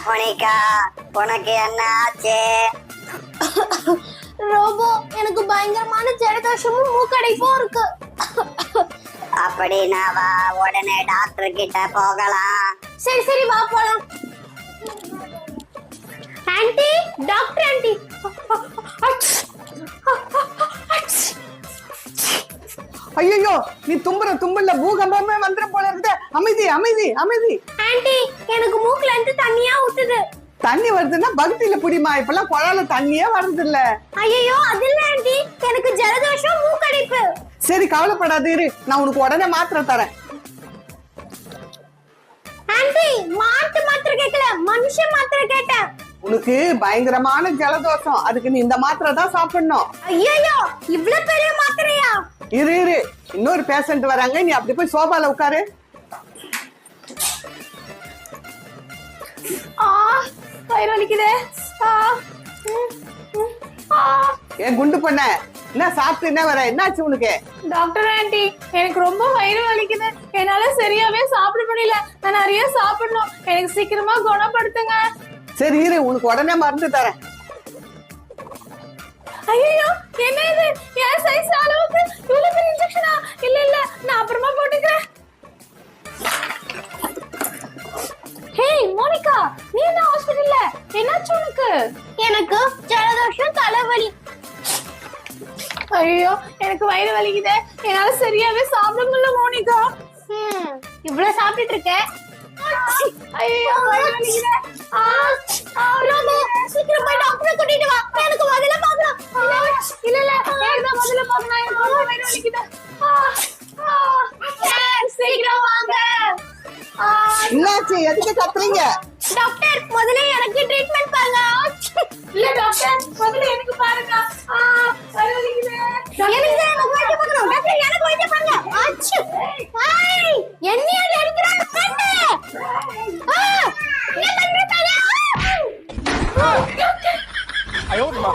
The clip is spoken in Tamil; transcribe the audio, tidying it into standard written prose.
மோனிகா, உனக்கு என்ன ஆச்சு? ரோபோ, எனக்கு பயங்கரமான ஜலதோஷமும் மூக்கடைப்பும் இருக்கு. அப்படின்னா வா, உடனே டாக்டர் கிட்ட போகலாம். சரி சரி, வா போலாம். Anti, doctor anti. ஐயோ, நீ தும்புல பூகம்பமே வந்துரும் போல இருக்கு. அமைதி அமைதி அமைதி. ஆன்ட்டி, எனக்கு மூக்குல இருந்து தண்ணியா ஊத்துது. தண்ணி வருதுன்னா பக்தியில புடிமா, இப்பெல்லாம் குழால தண்ணியே வருது இல்ல. ஐயோ, அது இல்ல ஆன்ட்டி, எனக்கு ஜலதோஷம் மூக்கடைப்பு. சரி, கவலைப்படாத இரு, நான் உனக்கு உடனே மாத்திரை தரேன். ஆன்ட்டி, மாத்திரை கேட்கல, மனுஷ மாத்திரை கேட்டேன். உனக்கு பயங்கரமான ஜலதோஷம், அதுக்கு நீ இந்த மாத்திரை தான் சாப்பிடணும். ஐயோ, இவ்வளவு பெரிய மாத்திரையா? இரு, இன்னொரு பேஷண்ட் வராங்க, நீ அப்படி போய் சோபால உட்காரு. வயிறு வலிக்குதே. ஏன் குண்டு பண்ண, என்ன சாப்பிட்டு என்ன வர, என்னாச்சு உனக்கு? டாக்டர் ஆண்டி, எனக்கு ரொம்ப வயிறு வலிக்குது, என்னால சரியாவே சாப்பிட முடியல, நான் நிறைய சாப்பிடணும், எனக்கு சீக்கிரமா குணப்படுத்துங்க. சரி இரு, உனக்கு உடனே மருந்து தரேன். ஐயோ, என்ன இது, என் சைஸ் அளவுக்கு இவ்வளவு பெரிய இன்ஜெக்ஷனா? இல்ல நான் அப்புறமா போட்டுக்கிறேன். ஹே மோனிகா, நீ என்ன ஹாஸ்பிடல்ல, என்னாச்சு உனக்கு? எனக்கு ஜலதோஷம், தலைவலி. ஐயோ, எனக்கு வயிறு வலிக்குதே, என்னால சரியாவே சாப்பிட முடியல மோனிகா. இவ்வளவு சாப்பிட்டுட்டு இருக்க. ஐயோ, வயிறு வலிக்குதே. சீக்கிரம் போய் டாக்டரை கூட்டிட்டு வா, எனக்கு முதல்ல பாக்கலாம். இல்ல எனக்கு முதல்ல பாக்கணும், எனக்கு ரொம்ப வயிறு வலிக்குது. சீக்கிரம் வாங்க. என்னாச்சு, எதுக்கு கத்துறீங்க? டாக்டர், முதல்ல எனக்கு ட்ரீட்மெண்ட் பாருங்க. இல்ல டாக்டர், முதல்ல எனக்கு பாருங்க. வயிறு வலிக்குது. எனக்கு வைத்தியம் பார்க்கணும். டாக்டர், எனக்கு வைத்தியம் பாருங்க. அச்சு, ஐய், என்னையாடி அடிக்கிறாங்க பண்ணு. என்ன பண்ற தாயா?哎呦我的妈！